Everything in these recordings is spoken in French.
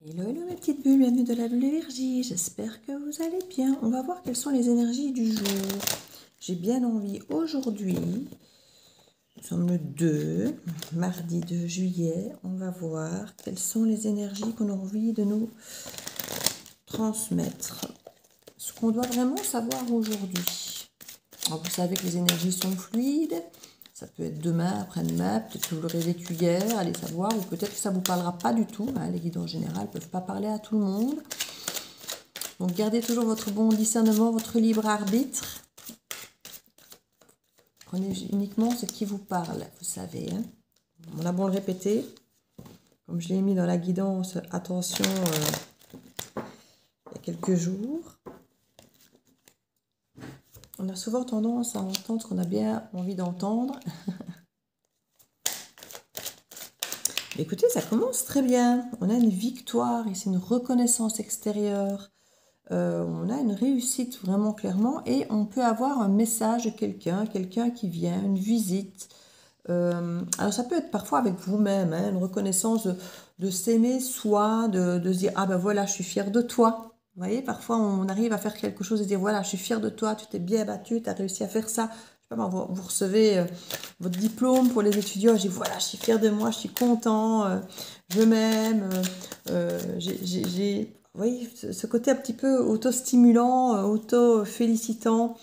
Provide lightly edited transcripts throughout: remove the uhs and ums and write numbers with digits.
Hello, hello mes petites bulles, bienvenue de la bulle Énergie, j'espère que vous allez bien. On va voir quelles sont les énergies du jour. J'ai bien envie aujourd'hui, nous sommes le 2, mardi 2 juillet, on va voir quelles sont les énergies qu'on a envie de nous transmettre. Ce qu'on doit vraiment savoir aujourd'hui. Vous savez que les énergies sont fluides. Ça peut être demain, après-demain, peut-être que vous l'aurez vécu hier, allez savoir, ou peut-être que ça ne vous parlera pas du tout. Les guides en général ne peuvent pas parler à tout le monde. Donc gardez toujours votre bon discernement, votre libre arbitre. Prenez uniquement ce qui vous parle, vous savez. On a beau le répéter, comme je l'ai mis dans la guidance, attention, il y a quelques jours. On a souvent tendance à entendre ce qu'on a bien envie d'entendre. Écoutez, ça commence très bien. On a une victoire et c'est une reconnaissance extérieure. On a une réussite vraiment clairement et on peut avoir un message de quelqu'un qui vient, une visite. Alors ça peut être parfois avec vous-même, une reconnaissance de s'aimer soi, de se dire « Ah ben voilà, je suis fière de toi ». Vous voyez, parfois on arrive à faire quelque chose et dire « Voilà, je suis fière de toi, tu t'es bien battu, tu as réussi à faire ça ». Vous recevez votre diplôme pour les étudiants, je dis voilà, je suis fière de moi, je suis content, je m'aime, vous voyez, ce côté un petit peu auto-stimulant, auto-félicitant,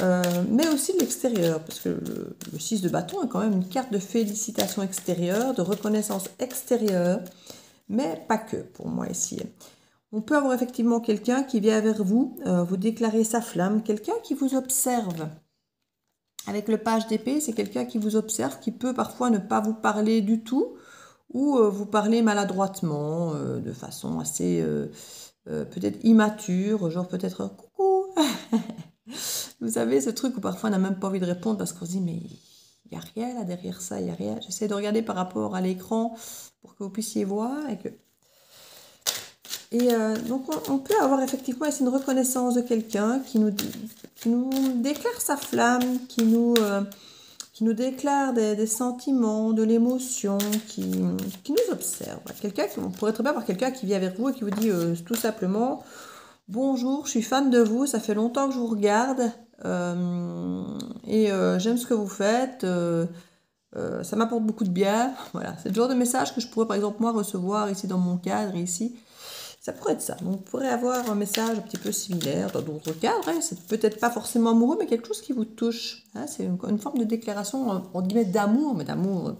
mais aussi de l'extérieur, parce que le 6 de bâton est quand même une carte de félicitations extérieure, de reconnaissance extérieure, mais pas que pour moi ici. On peut avoir effectivement quelqu'un qui vient vers vous, vous déclarer sa flamme, quelqu'un qui vous observe. Avec le page d'épée, c'est quelqu'un qui vous observe, qui peut parfois ne pas vous parler du tout, ou vous parler maladroitement, de façon assez peut-être immature, genre peut-être « coucou ». Vous savez, ce truc où parfois on n'a même pas envie de répondre parce qu'on se dit « mais il n'y a rien là derrière ça, il n'y a rien ». J'essaie de regarder par rapport à l'écran pour que vous puissiez voir. Donc on peut avoir effectivement ici une reconnaissance de quelqu'un qui nous déclare sa flamme, qui nous déclare des sentiments, de l'émotion, qui nous observe. On pourrait très bien avoir quelqu'un qui vient vers vous et qui vous dit tout simplement « Bonjour, je suis fan de vous, ça fait longtemps que je vous regarde et j'aime ce que vous faites, ça m'apporte beaucoup de bien. » Voilà, c'est le genre de message que je pourrais par exemple moi recevoir ici dans mon cadre, ici. Ça pourrait être ça. Donc, vous pourrez avoir un message un petit peu similaire dans d'autres cadres. C'est peut-être pas forcément amoureux, mais quelque chose qui vous touche. C'est une forme de déclaration, entre guillemets, d'amour, mais d'amour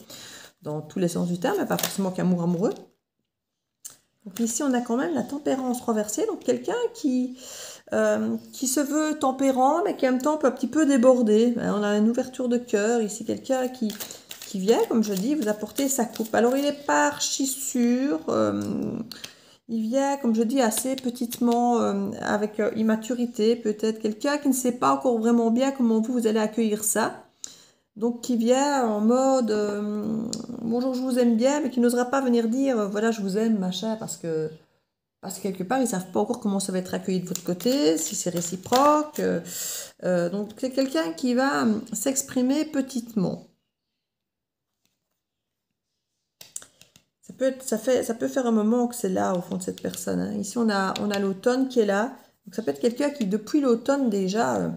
dans tous les sens du terme, mais pas forcément qu'amour amoureux. Donc ici, on a quand même la tempérance renversée. Donc, quelqu'un qui se veut tempérant, mais qui en même temps peut un petit peu déborder. On a une ouverture de cœur. Ici, quelqu'un qui vient, comme je dis, vous apporter sa coupe. Alors, il n'est pas archi sûr. Il vient, comme je dis, assez petitement, avec immaturité, peut-être quelqu'un qui ne sait pas encore vraiment bien comment vous allez accueillir ça. Donc, qui vient en mode bonjour, je vous aime bien, mais qui n'osera pas venir dire voilà, je vous aime, machin, parce que quelque part, ils ne savent pas encore comment ça va être accueilli de votre côté, si c'est réciproque. Donc, c'est quelqu'un qui va s'exprimer petitement. Ça peut faire un moment que c'est là, au fond de cette personne. Ici, on a l'automne qui est là. Donc, ça peut être quelqu'un qui, depuis l'automne déjà,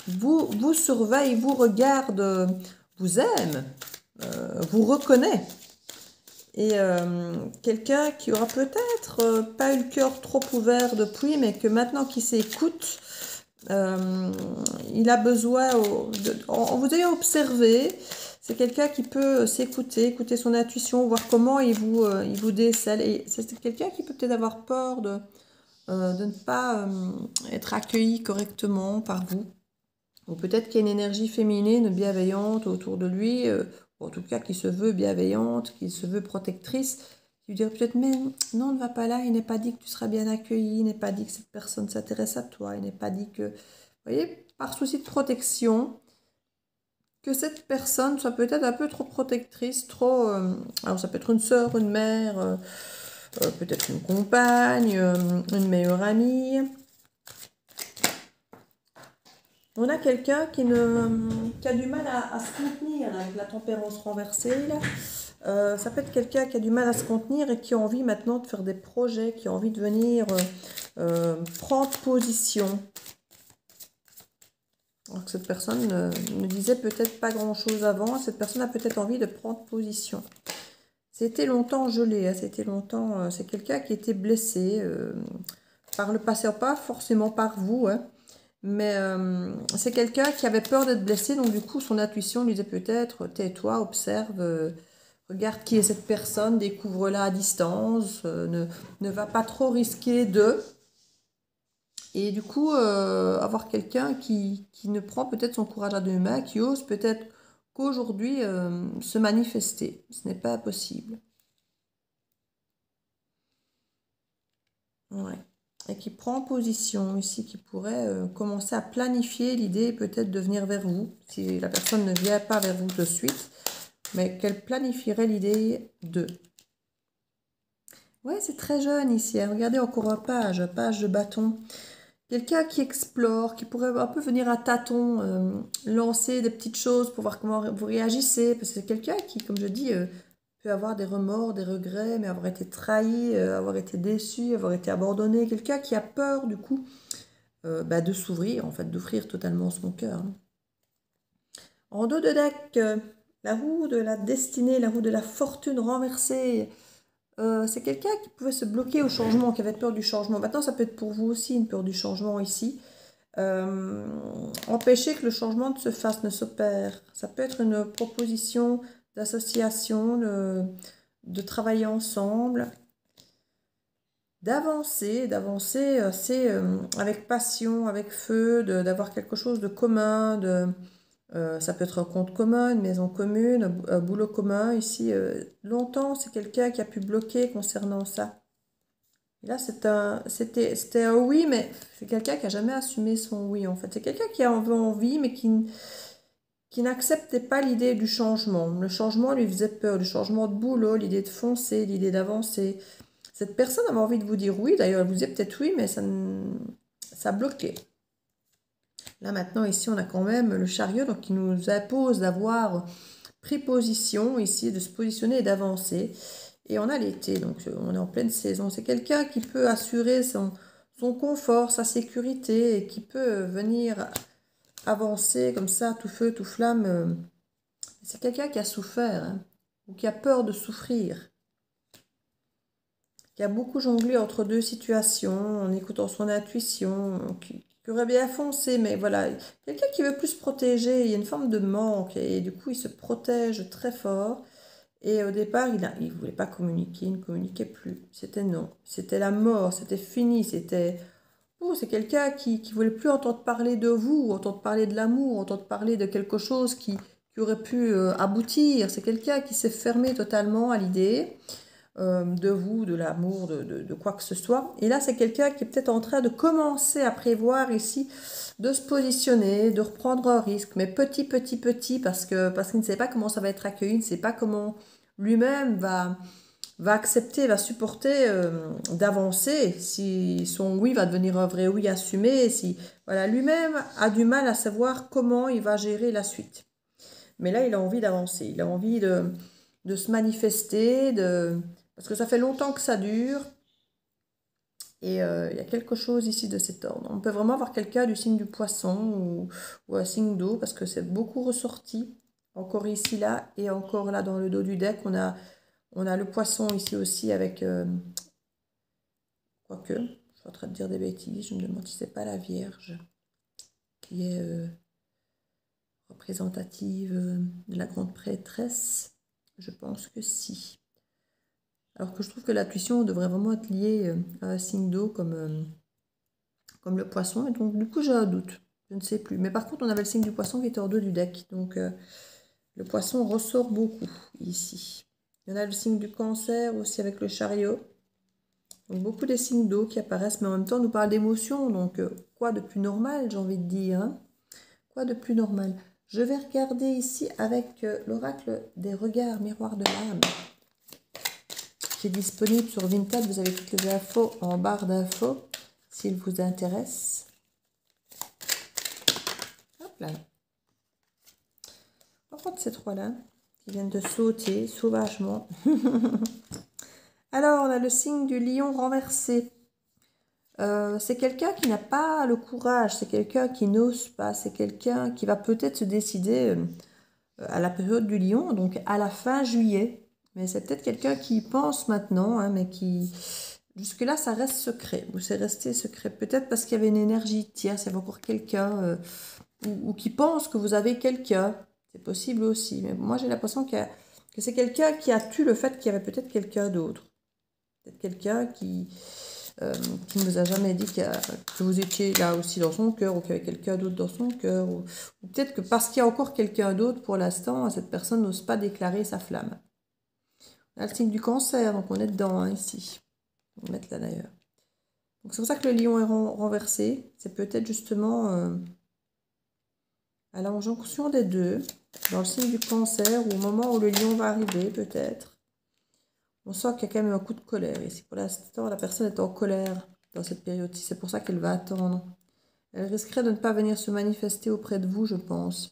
vous surveille, vous regarde, vous aime, vous reconnaît. Et quelqu'un qui aura peut-être pas eu le cœur trop ouvert depuis, mais que maintenant qu'il s'écoute, il a besoin, en vous ayant observé, c'est quelqu'un qui peut s'écouter, écouter son intuition, voir comment il vous décèle. Et c'est quelqu'un qui peut peut-être avoir peur de ne pas être accueilli correctement par vous. Ou peut-être qu'il y a une énergie féminine bienveillante autour de lui, ou en tout cas qui se veut bienveillante, qui se veut protectrice, qui lui dirait peut-être « mais non, ne va pas là, il n'est pas dit que tu seras bien accueilli, il n'est pas dit que cette personne s'intéresse à toi, il n'est pas dit que… » Vous voyez, par souci de protection, que cette personne soit peut-être un peu trop protectrice, trop… alors ça peut être une sœur, une mère, peut-être une compagne, une meilleure amie. On a quelqu'un qui a du mal à se contenir avec la tempérance renversée. Là. Ça peut être quelqu'un qui a du mal à se contenir et qui a envie maintenant de faire des projets, qui a envie de venir prendre position. Alors que cette personne ne disait peut-être pas grand-chose avant. Cette personne a peut-être envie de prendre position. C'était longtemps gelé, hein, c'était longtemps... c'est quelqu'un qui était blessé par le passé, pas forcément par vous, hein, mais c'est quelqu'un qui avait peur d'être blessé. Donc du coup, son intuition lui disait peut-être, tais-toi, observe... regarde qui est cette personne, découvre-la à distance, ne va pas trop risquer de... Et du coup, avoir quelqu'un qui ne prend peut-être son courage à deux mains, qui ose peut-être qu'aujourd'hui se manifester. Ce n'est pas possible. Ouais. Et qui prend position ici, qui pourrait commencer à planifier l'idée peut-être de venir vers vous, si la personne ne vient pas vers vous de suite, mais qu'elle planifierait l'idée de... Ouais, c'est très jeune ici, hein. Regardez encore un page de bâton. Quelqu'un qui explore, qui pourrait un peu venir à tâtons, lancer des petites choses pour voir comment vous réagissez. Parce que c'est quelqu'un qui, comme je dis, peut avoir des remords, des regrets, mais avoir été trahi, avoir été déçu, avoir été abandonné. Quelqu'un qui a peur, du coup, de s'ouvrir, en fait, d'ouvrir totalement son cœur. En dos de deck, la roue de la destinée, la roue de la fortune renversée. C'est quelqu'un qui pouvait se bloquer au changement, qui avait peur du changement. Maintenant, ça peut être pour vous aussi une peur du changement ici. Empêcher que le changement ne se fasse, ne s'opère. Ça peut être une proposition d'association, de travailler ensemble, d'avancer, c'est avec passion, avec feu, d'avoir quelque chose de commun, ça peut être un compte commun, une maison commune, un boulot commun. Ici, longtemps, c'est quelqu'un qui a pu bloquer concernant ça. Et là, c'était un oui, mais c'est quelqu'un qui n'a jamais assumé son oui, en fait. C'est quelqu'un qui a envie, mais qui n'acceptait pas l'idée du changement. Le changement lui faisait peur, le changement de boulot, l'idée de foncer, l'idée d'avancer. Cette personne avait envie de vous dire oui, d'ailleurs, elle vous disait peut-être oui, mais ça bloquait. Là, maintenant, ici, on a quand même le chariot, donc qui nous impose d'avoir pris position ici, de se positionner et d'avancer. Et on a l'été, donc on est en pleine saison. C'est quelqu'un qui peut assurer son confort, sa sécurité, et qui peut venir avancer comme ça, tout feu, tout flamme. C'est quelqu'un qui a souffert, hein, ou qui a peur de souffrir, qui a beaucoup jonglé entre deux situations, en écoutant son intuition, qui aurait bien foncé, mais voilà, quelqu'un qui veut plus se protéger, il y a une forme de manque, et du coup il se protège très fort. Et au départ, il ne voulait pas communiquer, il ne communiquait plus. C'était non. C'était la mort, c'était fini, c'était... Oh, c'est quelqu'un qui ne voulait plus entendre parler de vous, entendre parler de l'amour, entendre parler de quelque chose qui aurait pu aboutir. C'est quelqu'un qui s'est fermé totalement à l'idée de vous, de l'amour, de quoi que ce soit. Et là, c'est quelqu'un qui est peut-être en train de commencer à prévoir ici, de se positionner, de reprendre un risque, mais petit, parce qu'il ne sait pas comment ça va être accueilli, il ne sait pas comment lui-même va accepter, va supporter d'avancer, si son oui va devenir un vrai oui assumé, si voilà, lui-même a du mal à savoir comment il va gérer la suite. Mais là, il a envie d'avancer, il a envie de se manifester, parce que ça fait longtemps que ça dure, et il y a quelque chose ici de cet ordre. On peut vraiment avoir quelqu'un du signe du poisson ou un signe d'eau, parce que c'est beaucoup ressorti, encore ici, là, et encore là dans le dos du deck, on a le poisson ici aussi avec... quoique, je suis en train de dire des bêtises, je me demande si c'est pas la Vierge qui est représentative de la grande prêtresse. Je pense que si. Alors que je trouve que l'intuition devrait vraiment être liée à un signe d'eau comme le poisson. Et donc, du coup, j'ai un doute. Je ne sais plus. Mais par contre, on avait le signe du poisson qui était hors dos du deck. Donc, le poisson ressort beaucoup ici. Il y en a le signe du cancer aussi avec le chariot. Donc, beaucoup des signes d'eau qui apparaissent, mais en même temps, on nous parle d'émotions. Donc, quoi de plus normal, j'ai envie de dire, hein? Quoi de plus normal? Je vais regarder ici avec l'oracle des regards, miroir de l'âme. Qui est disponible sur Vinted. Vous avez toutes les infos en barre d'infos, s'il vous intéresse. Hop là. On va prendre ces trois-là, qui viennent de sauter sauvagement. Alors, on a le signe du lion renversé. C'est quelqu'un qui n'a pas le courage, c'est quelqu'un qui n'ose pas, c'est quelqu'un qui va peut-être se décider à la période du lion, donc à la fin juillet. Mais c'est peut-être quelqu'un qui y pense maintenant, hein, mais qui... Jusque-là, ça reste secret, ou c'est resté secret. Peut-être parce qu'il y avait une énergie tierce, il y avait encore quelqu'un, ou qui pense que vous avez quelqu'un. C'est possible aussi. Mais moi, j'ai l'impression que c'est quelqu'un qui a tué le fait qu'il y avait peut-être quelqu'un d'autre. Peut-être quelqu'un qui ne vous a jamais dit que vous étiez là aussi dans son cœur, ou qu'il y avait quelqu'un d'autre dans son cœur. Ou peut-être que parce qu'il y a encore quelqu'un d'autre, pour l'instant, cette personne n'ose pas déclarer sa flamme. On a le signe du cancer, donc on est dedans, hein, ici. On va mettre là d'ailleurs. Donc c'est pour ça que le lion est renversé. C'est peut-être justement à la conjonction des deux, dans le signe du cancer, ou au moment où le lion va arriver, peut-être. On sent qu'il y a quand même un coup de colère ici. Pour l'instant, la personne est en colère dans cette période-ci. C'est pour ça qu'elle va attendre. Elle risquerait de ne pas venir se manifester auprès de vous, je pense.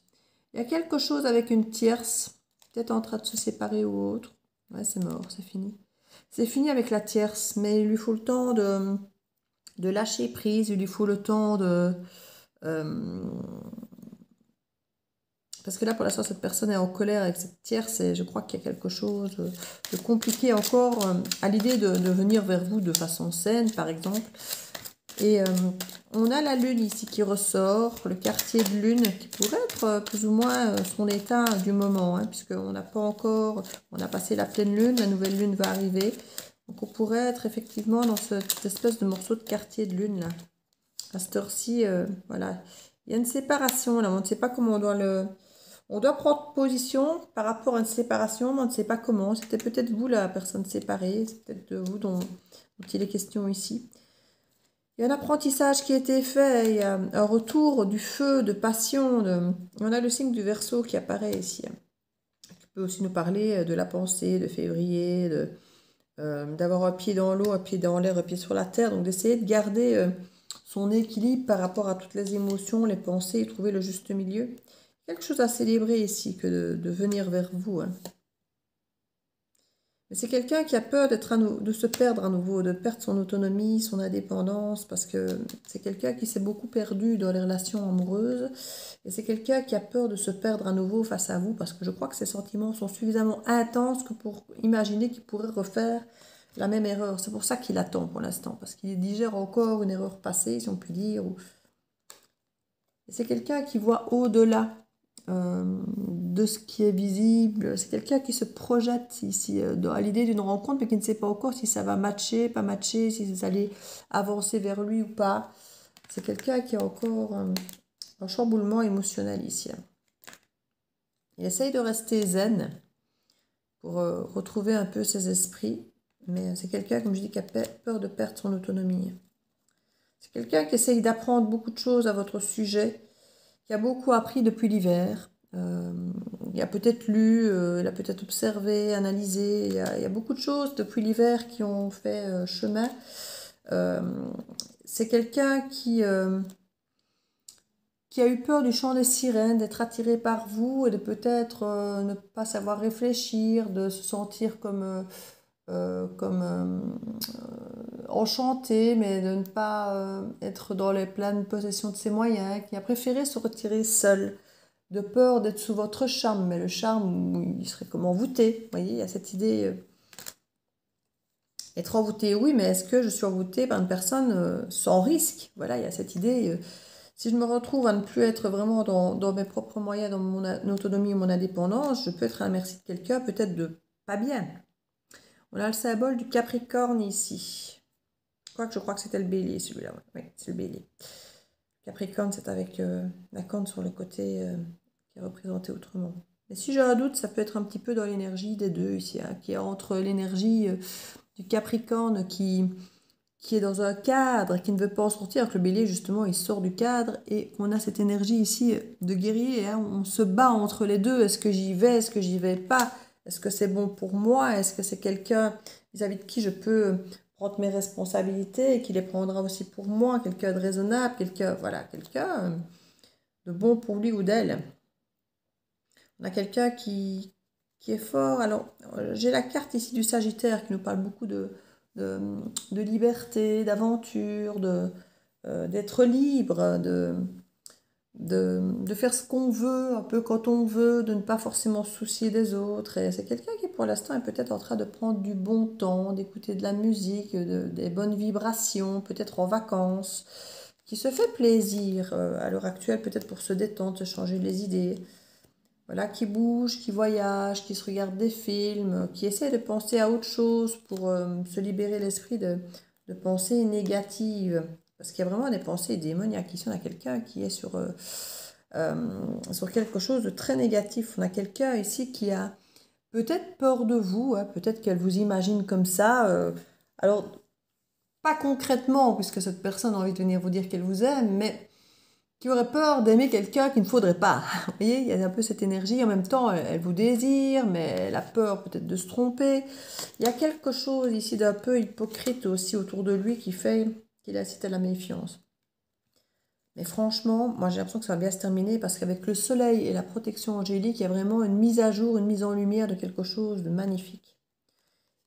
Il y a quelque chose avec une tierce, peut-être en train de se séparer ou autre. Ouais, c'est mort, c'est fini. C'est fini avec la tierce, mais il lui faut le temps de lâcher prise, il lui faut le temps de... parce que là, pour l'instant, cette personne est en colère avec cette tierce et je crois qu'il y a quelque chose de compliqué encore à l'idée de venir vers vous de façon saine, par exemple. Et on a la lune ici qui ressort, le quartier de lune qui pourrait être plus ou moins son état du moment, hein, puisqu'on n'a pas encore, on a passé la pleine lune, la nouvelle lune va arriver. Donc on pourrait être effectivement dans cette espèce de morceau de quartier de lune là. À cette heure-ci, voilà. Il y a une séparation là, on ne sait pas comment on doit le... On doit prendre position par rapport à une séparation, mais on ne sait pas comment. C'était peut-être vous la personne séparée, c'est peut-être de vous dont il est question ici. Il y a un apprentissage qui a été fait, il y a un retour du feu, de passion. On a le signe du Verseau qui apparaît ici, hein, qui peut aussi nous parler de la pensée, de février, d'avoir un pied dans l'eau, un pied dans l'air, un pied sur la terre. Donc d'essayer de garder son équilibre par rapport à toutes les émotions, les pensées, et trouver le juste milieu. Quelque chose à célébrer ici que de venir vers vous, hein. Mais c'est quelqu'un qui a peur de se perdre à nouveau, de perdre son autonomie, son indépendance, parce que c'est quelqu'un qui s'est beaucoup perdu dans les relations amoureuses. Et c'est quelqu'un qui a peur de se perdre à nouveau face à vous, parce que je crois que ses sentiments sont suffisamment intenses que pour imaginer qu'il pourrait refaire la même erreur. C'est pour ça qu'il attend pour l'instant, parce qu'il digère encore une erreur passée, si on peut dire. Et c'est quelqu'un qui voit au-delà de ce qui est visible. C'est quelqu'un qui se projette ici à l'idée d'une rencontre, mais qui ne sait pas encore si ça va matcher, pas matcher, si vous allez avancer vers lui ou pas. C'est quelqu'un qui a encore un chamboulement émotionnel ici. Il essaye de rester zen pour retrouver un peu ses esprits, mais c'est quelqu'un, comme je dis, qui a peur de perdre son autonomie. C'est quelqu'un qui essaye d'apprendre beaucoup de choses à votre sujet, qui a beaucoup appris depuis l'hiver. Il a peut-être lu, il a peut-être observé, analysé. Il y a beaucoup de choses depuis l'hiver qui ont fait chemin. C'est quelqu'un qui a eu peur du chant des sirènes, d'être attiré par vous et de peut-être ne pas savoir réfléchir, de se sentir comme enchanté, mais de ne pas être dans les pleines possessions de ses moyens, qui a préféré se retirer seul, de peur d'être sous votre charme, mais le charme, il serait comme envoûté. Vous voyez, il y a cette idée, être envoûté, oui, mais est-ce que je suis envoûtée par une personne sans risque? Voilà, il y a cette idée, si je me retrouve à ne plus être vraiment dans mes propres moyens, dans mon autonomie et mon indépendance, je peux être à la merci de quelqu'un, peut-être de pas bien. On a le symbole du Capricorne ici. Je crois que c'était le bélier, celui-là. Oui, c'est le bélier. Capricorne, c'est avec la corne sur le côté qui est représentée autrement. Mais si j'ai un doute, ça peut être un petit peu dans l'énergie des deux ici, hein, qui est entre l'énergie du Capricorne qui est dans un cadre, qui ne veut pas en sortir, alors que le bélier, justement, il sort du cadre, et on a cette énergie ici de guerrier, hein, on se bat entre les deux, est-ce que j'y vais, est-ce que j'y vais pas, est-ce que c'est bon pour moi, est-ce que c'est quelqu'un vis-à-vis de qui je peux prendre mes responsabilités et qui les prendra aussi pour moi, quelqu'un de raisonnable, quelqu'un, voilà, quelqu'un de bon pour lui ou d'elle. On a quelqu'un qui qui est fort. Alors, j'ai la carte ici du Sagittaire qui nous parle beaucoup de liberté, d'aventure, d'être libre, de faire ce qu'on veut, un peu quand on veut, de ne pas forcément se soucier des autres. Et c'est quelqu'un qui, pour l'instant, est peut-être en train de prendre du bon temps, d'écouter de la musique, des bonnes vibrations, peut-être en vacances, qui se fait plaisir à l'heure actuelle, peut-être pour se détendre, se changer les idées. Voilà, qui bouge, qui voyage, qui se regarde des films, qui essaie de penser à autre chose pour se libérer l'esprit de pensées négatives. Parce qu'il y a vraiment des pensées démoniaques. Ici, on a quelqu'un qui est sur quelque chose de très négatif. On a quelqu'un ici qui a peut-être peur de vous, hein, peut-être qu'elle vous imagine comme ça. Alors, pas concrètement, puisque cette personne a envie de venir vous dire qu'elle vous aime, mais qui aurait peur d'aimer quelqu'un qu'il ne faudrait pas. Vous voyez, il y a un peu cette énergie. En même temps, elle vous désire, mais elle a peur peut-être de se tromper. Il y a quelque chose ici d'un peu hypocrite aussi autour de lui qui fait qu'il incite à la méfiance. Mais franchement, moi j'ai l'impression que ça va bien se terminer parce qu'avec le soleil et la protection angélique, il y a vraiment une mise à jour, une mise en lumière de quelque chose de magnifique.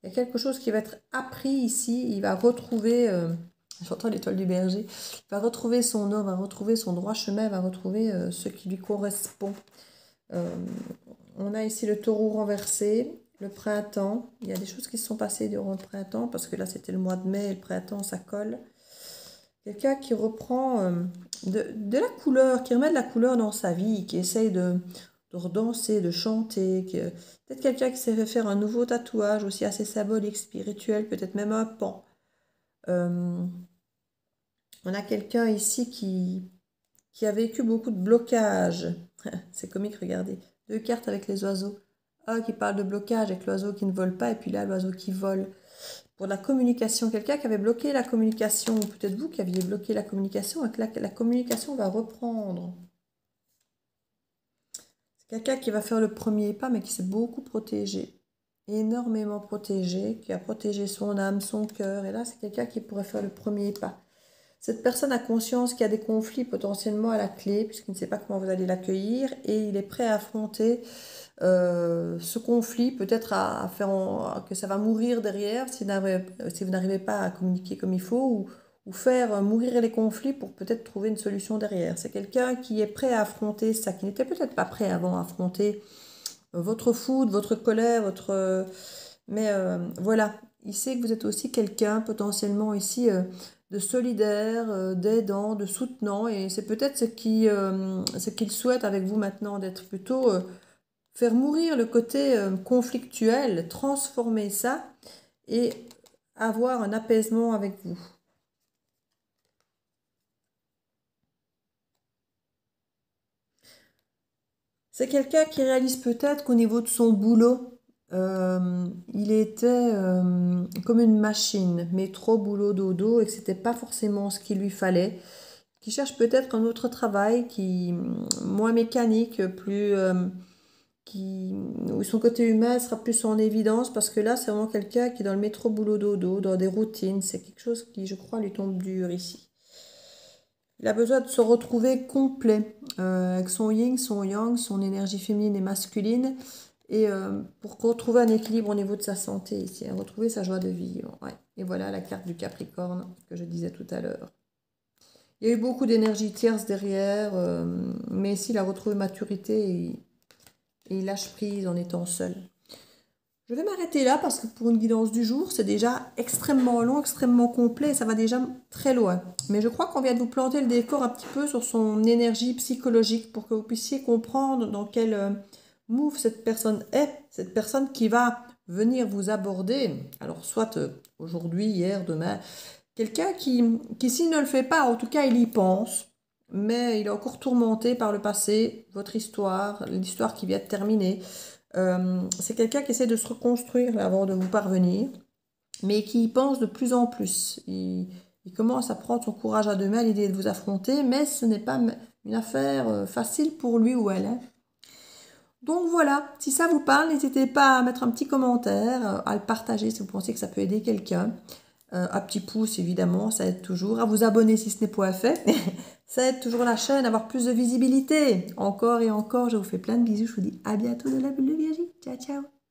Il y a quelque chose qui va être appris ici. Il va retrouver... J'entends l'étoile du berger. Il va retrouver son homme, va retrouver son droit chemin, va retrouver ce qui lui correspond. On a ici le taureau renversé, le printemps. Il y a des choses qui se sont passées durant le printemps, parce que là c'était le mois de mai, et le printemps ça colle. Quelqu'un qui reprend de la couleur, qui remet de la couleur dans sa vie, qui essaye de redanser, de chanter. Peut-être quelqu'un qui s'est fait faire un nouveau tatouage, aussi assez symbolique, spirituel, peut-être même un pan. On a quelqu'un ici qui a vécu beaucoup de blocages. C'est comique, regardez. 2 cartes avec les oiseaux. Un qui parle de blocage avec l'oiseau qui ne vole pas, et puis là, l'oiseau qui vole. Pour la communication, quelqu'un qui avait bloqué la communication, ou peut-être vous qui aviez bloqué la communication, et que la communication va reprendre. C'est quelqu'un qui va faire le premier pas, mais qui s'est beaucoup protégé. Énormément protégé, qui a protégé son âme, son cœur. Et là, c'est quelqu'un qui pourrait faire le premier pas. Cette personne a conscience qu'il y a des conflits potentiellement à la clé, puisqu'il ne sait pas comment vous allez l'accueillir, et il est prêt à affronter ce conflit, peut-être à faire que ça va mourir derrière si vous n'arrivez pas à communiquer comme il faut, ou faire mourir les conflits pour peut-être trouver une solution derrière. C'est quelqu'un qui est prêt à affronter ça, qui n'était peut-être pas prêt avant à affronter votre foudre, votre colère, mais voilà, il sait que vous êtes aussi quelqu'un potentiellement ici de solidaire, d'aidant, de soutenant, et c'est peut-être ce qu'il souhaite avec vous maintenant, d'être plutôt faire mourir le côté conflictuel, transformer ça et avoir un apaisement avec vous. C'est quelqu'un qui réalise peut-être qu'au niveau de son boulot, il était comme une machine, métro, boulot, dodo, et que c'était pas forcément ce qu'il lui fallait. Qui cherche peut-être un autre travail, moins mécanique, où son côté humain sera plus en évidence, parce que là, c'est vraiment quelqu'un qui est dans le métro, boulot, dodo, dans des routines. C'est quelque chose qui, je crois, lui tombe dur ici. Il a besoin de se retrouver complet, avec son yin, son yang, son énergie féminine et masculine, et pour retrouver un équilibre au niveau de sa santé ici, hein, retrouver sa joie de vivre. Ouais. Et voilà la carte du Capricorne que je disais tout à l'heure. Il y a eu beaucoup d'énergie tierce derrière, mais ici il a retrouvé maturité et il lâche prise en étant seul. Je vais m'arrêter là parce que pour une guidance du jour, c'est déjà extrêmement long, extrêmement complet et ça va déjà très loin. Mais je crois qu'on vient de vous planter le décor un petit peu sur son énergie psychologique pour que vous puissiez comprendre dans quel move cette personne est, cette personne qui va venir vous aborder, alors soit aujourd'hui, hier, demain, quelqu'un qui s'il ne le fait pas, en tout cas il y pense, mais il est encore tourmenté par le passé, votre histoire, l'histoire qui vient de terminer. C'est quelqu'un qui essaie de se reconstruire là, avant de vous parvenir, mais qui y pense de plus en plus. Il commence à prendre son courage à deux mains à l'idée de vous affronter, mais ce n'est pas une affaire facile pour lui ou elle. Hein. Donc voilà, si ça vous parle, n'hésitez pas à mettre un petit commentaire, à le partager si vous pensez que ça peut aider quelqu'un. Un petit pouce, évidemment, ça aide toujours. À vous abonner si ce n'est pas fait. Ça aide toujours la chaîne à avoir plus de visibilité. Encore et encore, je vous fais plein de bisous. Je vous dis à bientôt de la bulle de Virginie. Ciao, ciao.